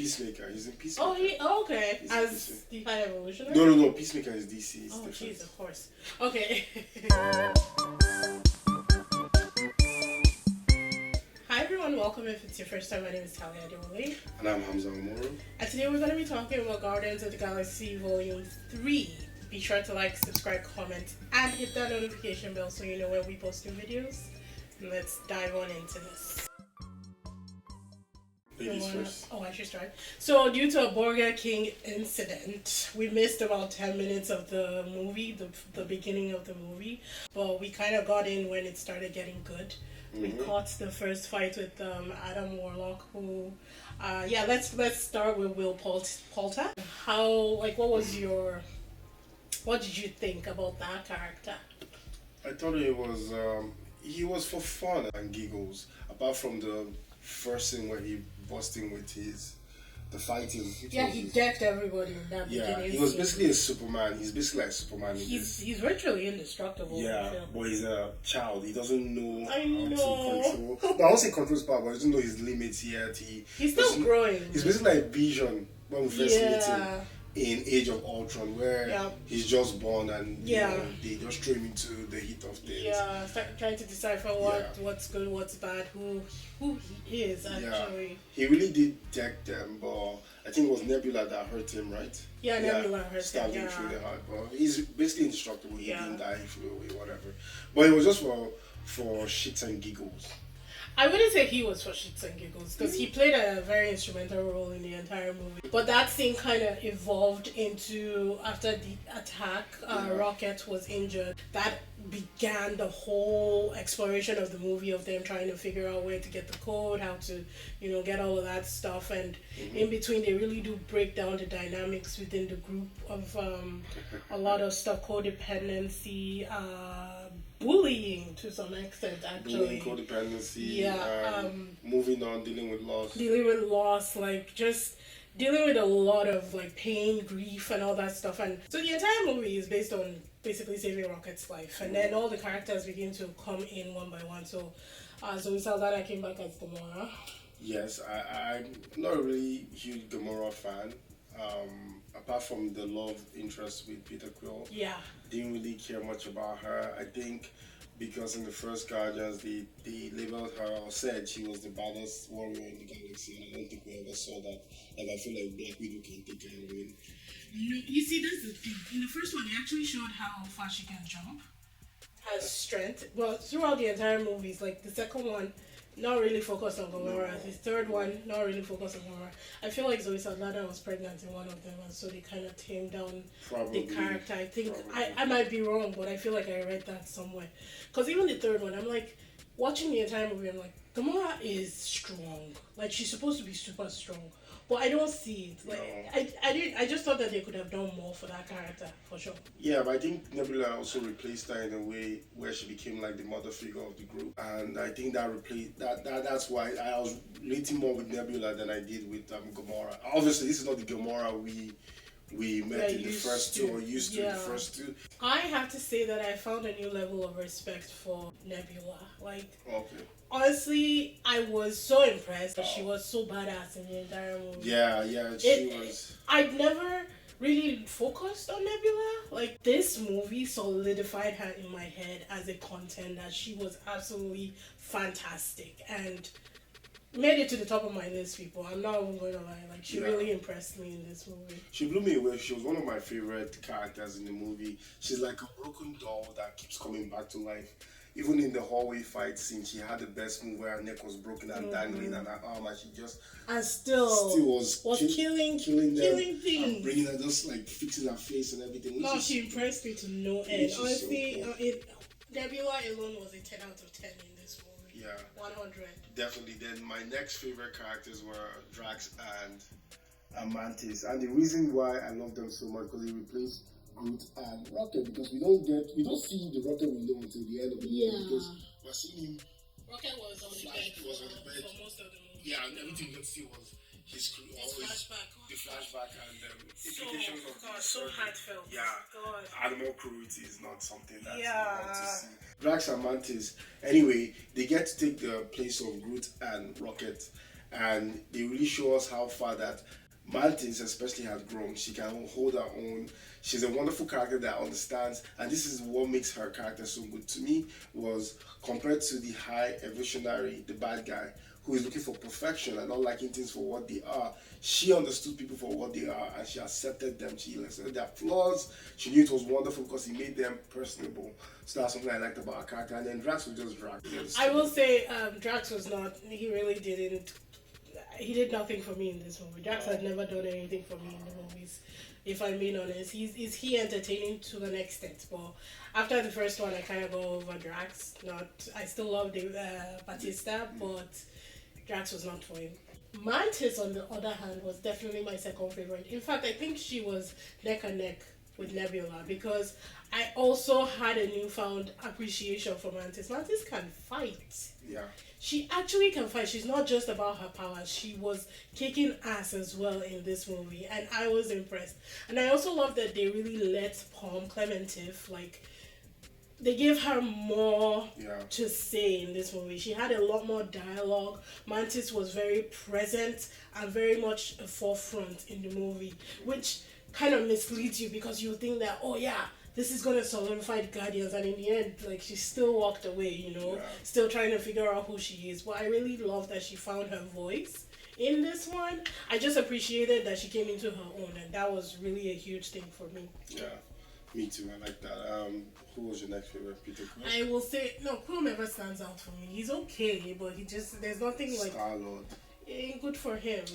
Peacemaker. He's in Peacemaker. Okay. As the High Evolutionary? No. Peacemaker is DC. It's different. Jeez, of course. Okay. Hi everyone, welcome if it's your first time. My name is Talia Adewale. And I'm Hamza Omoro. And today we're going to be talking about Guardians of the Galaxy Volume 3. Be sure to like, subscribe, comment, and hit that notification bell so you know when we post new videos. Let's dive on into this. Ladies first. Oh, I should start. So, due to a Burger King incident, we missed about 10 minutes of the movie, the beginning of the movie. But we kind of got in when it started getting good. We caught the first fight with Adam Warlock, who, let's start with Will Poulter. What did you think about that character? I thought he was for fun and giggles. Apart from the first scene where he busting with the fighting. He decked everybody in that beginning. Yeah, he was basically a Superman. He's basically like Superman. He's virtually indestructible. Yeah, but he's a child. He doesn't know how to control. No, I won't say control his power, but he doesn't know his limits yet. He's still growing. He's basically like Vision when we first meet him in Age of Ultron, where he's just born and they just throw him into the heat of things. Yeah, start trying to decipher what's good, what's bad, who he is actually. Yeah. He really did deck them, but I think it was Nebula that hurt him, right? Yeah, Nebula hurt him. Stabbed him through the heart, but he's basically indestructible. He didn't die, he flew away, whatever. But it was just for shits and giggles. I wouldn't say he was for shits and giggles because he played a very instrumental role in the entire movie. But that scene kind of evolved into, after the attack, Rocket was injured. That began the whole exploration of the movie of them trying to figure out where to get the code, how to, get all of that stuff. And in between, they really do break down the dynamics within the group of a lot of stuff, codependency, bullying to some extent, actually. Bullying, codependency, moving on, dealing with loss, like just dealing with a lot of like pain, grief, and all that stuff. And so the entire movie is based on basically saving Rocket's life, and then all the characters begin to come in one by one. So, Zoe Saldana came back as Gamora. Yes, I'm not a really huge Gamora fan. Apart from the love interest with Peter Quill, didn't really care much about her. I think because in the first Guardians they labeled her or said she was the baddest warrior in the galaxy, and I don't think we ever saw that. Like, I feel like Black Widow can take her and win. You see, that's the thing. In the first one, they actually showed how far she can jump, has strength. Well, throughout the entire movies, like the second one, not really focused on Gamora. The third one, not really focused on Gamora. I feel like Zoe Saldana was pregnant in one of them, and so they kind of tamed down the character. I think I might be wrong, but I feel like I read that somewhere. Because even the third one, I'm like, watching the entire movie, I'm like, Gamora is strong. Like, she's supposed to be super strong. But I don't see it. Like, I just thought that they could have done more for that character, for sure. Yeah, but I think Nebula also replaced her in a way where she became like the mother figure of the group, and I think that's why I was relating more with Nebula than I did with Gamora. Obviously, this is not the Gamora we met in the first two, or used to in the first two. I have to say that I found a new level of respect for Nebula. Like, honestly, I was so impressed that she was so badass in the entire movie. Yeah, she was. I'd never really focused on Nebula. Like, this movie solidified her in my head as a contender. She was absolutely fantastic and made it to the top of my list, people. I'm not even going to lie. Like, she really impressed me in this movie. She blew me away. She was one of my favorite characters in the movie. She's like a broken doll that keeps coming back to life. Even in the hallway fight scene, she had the best move where her neck was broken and dangling, and her arm, and she just still was killing things, and bringing her, just like fixing her face and everything. She impressed me to no end. Honestly, Nebula alone was a 10 out of 10 in this movie. Yeah, 100. Definitely. Then my next favorite characters were Drax and Mantis, and the reason why I love them so much because they replaced Groot and Rocket, because we don't see the Rocket we know until the end of the movie, because we're seeing him. Rocket was on the bed for most of the movie. Yeah, and everything we could see was his flashback, the flashback, and implications of so heartfelt. Yeah, animal cruelty is not something that you want to see. Drax and Mantis, anyway, they get to take the place of Groot and Rocket, and they really show us how far that Mantis especially has grown. She can hold her own. She's a wonderful character that understands, and this is what makes her character so good to me. Was compared to the high evolutionary, the bad guy, who is looking for perfection and not liking things for what they are. She understood people for what they are, and she accepted them. She accepted their flaws. She knew it was wonderful because he made them personable. So that's something I liked about her character. And then Drax was just Drax. I will say Drax was not. He really didn't. He did nothing for me in this movie. Drax had never done anything for me in the movies. If I'm being honest, is he entertaining to an extent? But after the first one, I kind of go over Drax. I still love the Batista, but Drax was not for him. Mantis, on the other hand, was definitely my second favorite. In fact, I think she was neck and neck with Nebula because I also had a newfound appreciation for Mantis. Mantis can fight. Yeah. She actually can fight. She's not just about her powers. She was kicking ass as well in this movie, and I was impressed. And I also love that they really let Palm Clementif, like, they gave her more to say in this movie. She had a lot more dialogue. Mantis was very present and very much a forefront in the movie, which kind of misleads you because you think that, oh yeah, this is going to solidify the Guardians, and in the end, like, she still walked away, still trying to figure out who she is. But I really love that she found her voice in this one. I just appreciated that she came into her own, and that was really a huge thing for me. Yeah. Me too, I like that. Who was your next favorite? Peter Quill? I will say, no, Quill never stands out for me. He's okay, but there's nothing like... Star-Lord. Good for him.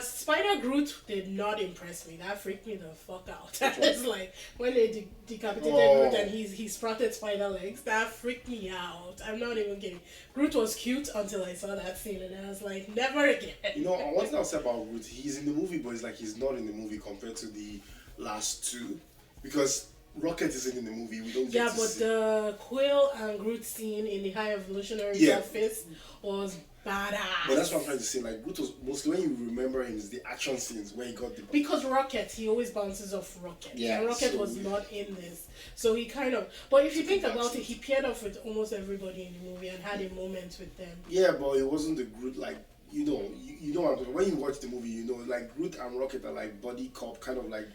Spider Groot did not impress me. That freaked me the fuck out. It's like when they decapitated Groot and he sprouted spider legs. That freaked me out. I'm not even kidding. Groot was cute until I saw that scene, and I was like, never again. One thing I'll say about Groot, he's in the movie, but it's like he's not in the movie compared to the last two, because Rocket isn't in the movie. We don't get to see. The Quill and Groot scene in the High Evolutionary Office was badass. But that's what I'm trying to say. Like, Groot was mostly, when you remember him, is the action scenes where he got the... Because Rocket, he always bounces off Rocket. Yeah, and Rocket was not in this. So he kind of... But if you think about it, he paired off with almost everybody in the movie and had a moment with them. Yeah, but it wasn't the Groot, like... You know what I'm talking. When you watch the movie, like Groot and Rocket are like buddy cop, kind of like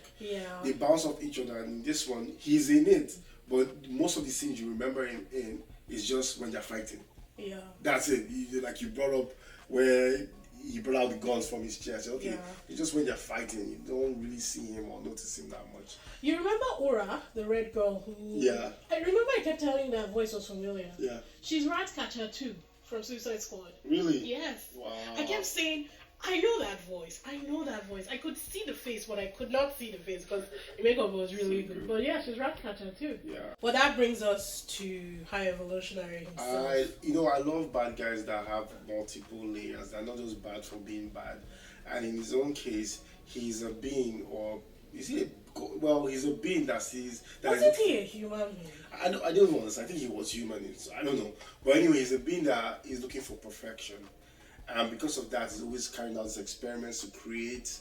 they bounce off each other. And in this one, he's in it, but most of the scenes you remember him in is just when they're fighting. Yeah, that's it. You brought up where he brought out the guns from his chest. Okay, it's just when they're fighting, you don't really see him or notice him that much. You remember Aura, the red girl who? Yeah. I remember I kept telling that voice was familiar. Yeah. She's Ratcatcher too. From Suicide Squad. Really? Yes. Wow. I kept saying, I know that voice. I could see the face, but I could not see the face because the makeup was really good. But yeah, she's Ratcatcher too. Yeah. Well, that brings us to High Evolutionary himself. I love bad guys that have multiple layers. They're not just bad for being bad. And in his own case, he's a being, or is he he's a being that sees... Wasn't he a human being? I don't know. I think he was human. I don't know. But anyway, he's a being that is looking for perfection. And because of that, he's always carrying out his experiments to create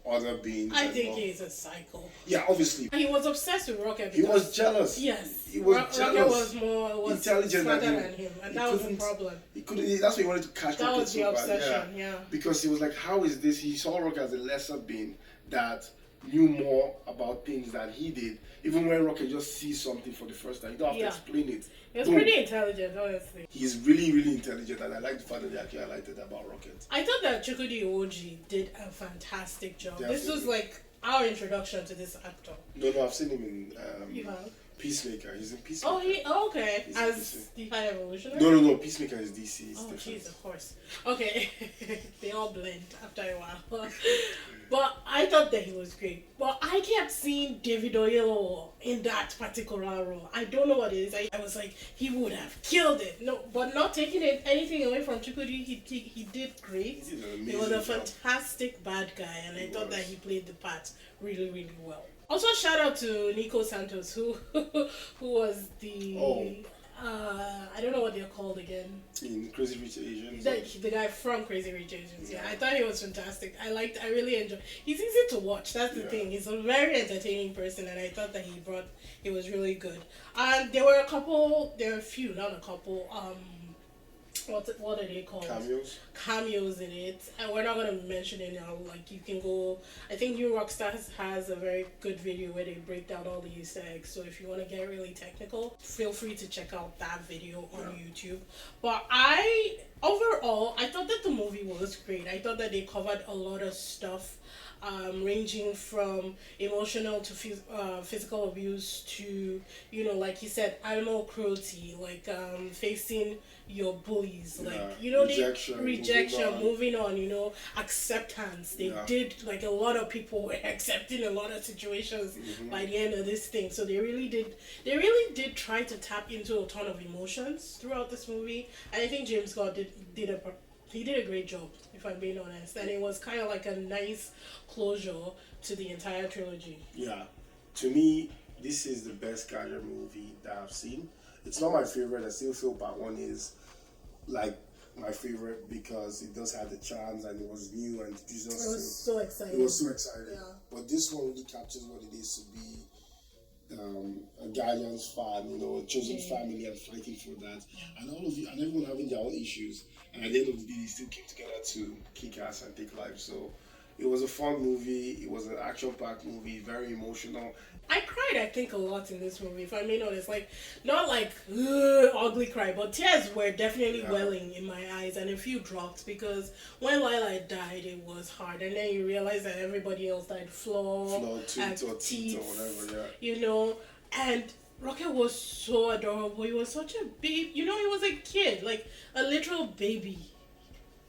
other beings. I think he's a psycho. Yeah, obviously. He was obsessed with Rocket. He was jealous. Yes. He was jealous. Rocket was intelligent than him. And that was the problem. He couldn't. That's why he wanted to catch Rocket. That was the obsession, yeah. Because he was like, how is this? He saw Rocket as a lesser being that knew more about things than he did. Even when Rocket just sees something for the first time, you don't have to explain it. He was pretty intelligent, honestly. He's really, really intelligent, and I like the fact that they actually highlighted about Rocket. I thought that Chukwudi Oji did a fantastic job. Definitely. This was like our introduction to this actor. No, I've seen him in you have? Peacemaker. He's in Peacemaker. Okay. As the High Evolutionary? No. Peacemaker is DC. Oh, jeez, of course. Okay. They all blend after a while. But I thought that he was great. But I kept seeing David Oyelowo in that particular role. I don't know what it is. I was like, he would have killed it. No, but not taking anything away from Chukwudi, he did great. He was a fantastic bad guy, and I thought that he played the part really, really well. Also, shout out to Nico Santos, who was the... I don't know what they're called again. In Crazy Rich Asians. The guy from Crazy Rich Asians. Yeah, I thought he was fantastic. I really enjoyed. He's easy to watch. That's the thing. He's a very entertaining person, and I thought that he was really good. And there were a few, not a couple. what are they called? Cameos. Cameos in it, and we're not gonna mention it now. Like you can go. I think New Rockstars has a very good video where they break down all the Easter eggs. So if you want to get really technical, feel free to check out that video on YouTube. But overall, I thought that the movie was great. I thought that they covered a lot of stuff. Ranging from emotional to physical abuse to, like you said, animal cruelty, like facing your bullies, like rejection, moving on, acceptance. They did, like, a lot of people were accepting a lot of situations by the end of this thing. So they really did try to tap into a ton of emotions throughout this movie, and I think James Scott did a great job, if I'm being honest. And it was kind of like a nice closure to the entire trilogy. Yeah. To me, this is the best Gaia movie that I've seen. It's not my favorite. I still feel part one is like my favorite because it does have the charms and it was new and it was so exciting. It was so exciting. Yeah. But this one really captures what it is to be a Ghanaian's fan, a chosen family and fighting for that. And all of you and everyone having their own issues. And at the end of the day, they still came together to kick ass and take life. So it was a fun movie. It was an action-packed movie, very emotional. I cried, I think, a lot in this movie, if I'm being honest. Like, not like ugly cry, but tears were definitely welling in my eyes, and a few dropped because when Lila died, it was hard. And then you realize that everybody else died. Flo, Tito, whatever, yeah. And Rocket was so adorable. He was such a baby. He was a kid, like a literal baby.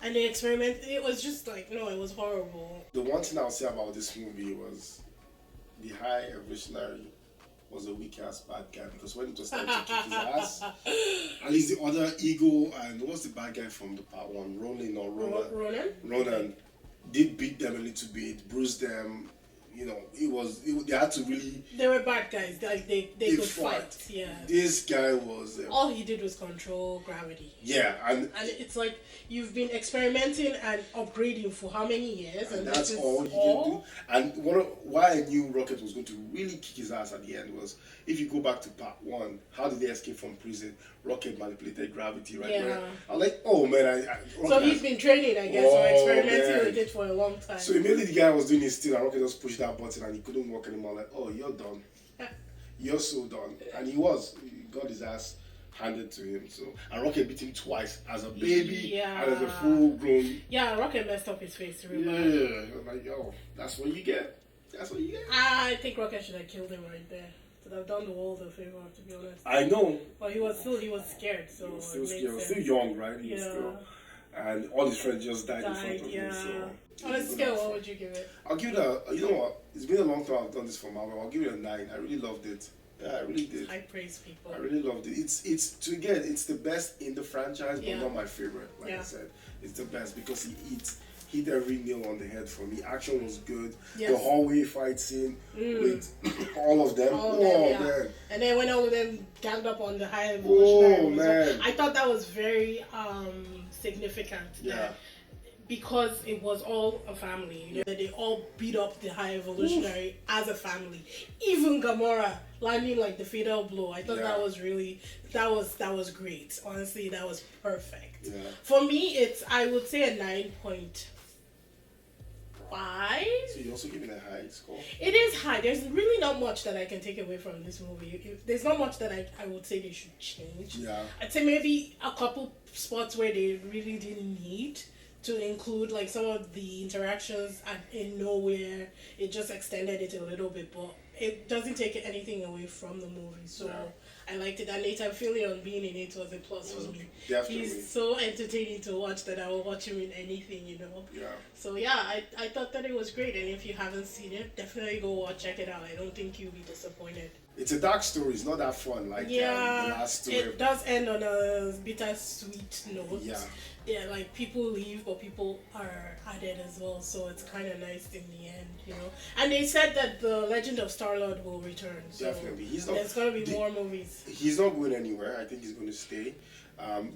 And the experiment, it was just like, no, it was horrible. The one thing I'll say about this movie was the high evolutionary was a weak ass bad guy because when it was time to kick his ass, at least the other ego and what's the bad guy from the part one, Ronan did beat them a little bit, bruised them. They had to really. They were bad guys. Like they could fight. Yeah. This guy was. All he did was control gravity. Yeah, and it's like you've been experimenting and upgrading for how many years, and that's all he can do. And why I knew Rocket was going to really kick his ass at the end was if you go back to part one, how did they escape from prison? Rocket manipulated gravity, right? Yeah. I'm like, oh man, so he's been training, I guess, or experimenting with it for a long time. So immediately the guy was doing his thing, and Rocket just pushed that button, and he couldn't walk anymore. Like, oh, you're done. You're so done. And he got his ass handed to him. So, and Rocket beat him twice as a baby and as a full grown. Yeah, Rocket messed up his face. Yeah, I'm like, yo, that's what you get. That's what you get. I think Rocket should have killed him right there. I've done the world a favor, to be honest. I know. But he was scared, so he was still scared. He was still young, right? He was still, and all his friends just died in front of him. So on a scale, what would you give it? I'll give it you know what? It's been a long time I've done this for Marvel. I'll give it a 9. I really loved it. Yeah, I really did. I praise people. I really loved it. It's the best in the franchise, but not my favorite. Like I said, it's the best because he hit every nail on the head for me. Action was good. Yes. The hallway fight scene with all of them. Man. And then when all of them ganged up on the high evolutionary man. I thought that was very significant. Yeah. Because it was all a family, that they all beat up the high evolutionary as a family. Even Gamora landing like the fatal blow. I thought that was really that was great. Honestly, that was perfect. Yeah. For me, I would say a 9.5. So you also giving a high score? It is high. There's really not much that I can take away from this movie. There's not much that I would say they should change. Yeah. I'd say maybe a couple spots where they really didn't need to include, like some of the interactions in nowhere. It just extended it a little bit, but it doesn't take anything away from the movie. So I liked it. And Nathan Fillion being in it was a plus for me. Definitely. He's so entertaining to watch that I will watch him in anything, Yeah. So yeah, I thought that it was great. And if you haven't seen it, definitely go check it out. I don't think you'll be disappointed. It's a dark story. It's not that fun. Like the last story. It does end on a bittersweet note. Yeah, like people leave, but people are added as well. So it's kind of nice in the end, And they said that the Legend of Star-Lord will return. So definitely, there's going to be more movies. He's not going anywhere. I think he's going to stay.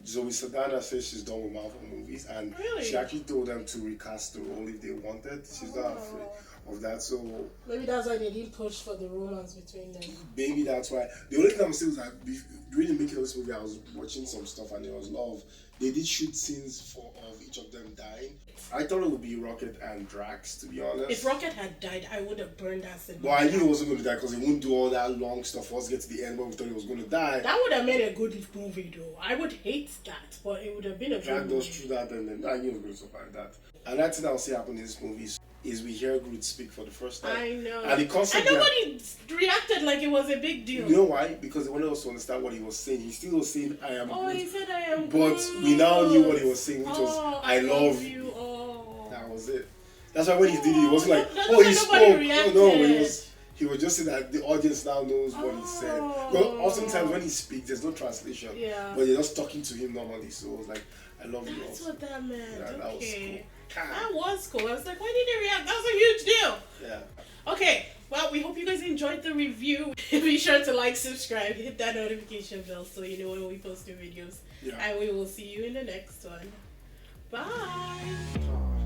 Zoe Saldana says she's done with Marvel movies, and she actually told them to recast the role if they wanted. She's not afraid. of that. So maybe that's why they didn't push for the romance between them. Maybe that's why. The only thing I'm saying is that during the making of this movie, I was watching some stuff and there was love. They did shoot scenes of each of them dying. I thought it would be Rocket and Drax, to be honest. If Rocket had died, I would have burned that cinema. But I knew he wasn't going to die because he wouldn't do all that long stuff for us to get to the end when we thought he was going to die. That would have made a good movie, though. I would hate that, but it would have been a good movie. Drax goes through that, and then I knew he was going to survive that. And that's what I'll say happened in this movie is we hear Groot speak for the first time. I know. And the concept and nobody reacted like it was a big deal. You know why? Because they wanted us to understand what he was saying. He still was saying, I am Groot. He said, I am But Groot. we now knew what he was saying, which was, I love you. That was it. That's why when he did it, he wasn't like, he spoke. Reacted. No, he was just saying that the audience now knows what he said. Well, oftentimes when he speaks, there's no translation. Yeah. But you're just talking to him normally. So it was like, I love you. That's what that meant. Yeah, that was cool. That was cool. I was like, why did they react? That was a huge deal. Yeah. Okay. Well, we hope you guys enjoyed the review. Be sure to like, subscribe, hit that notification bell so you know when we post new videos. Yeah. And we will see you in the next one. Bye.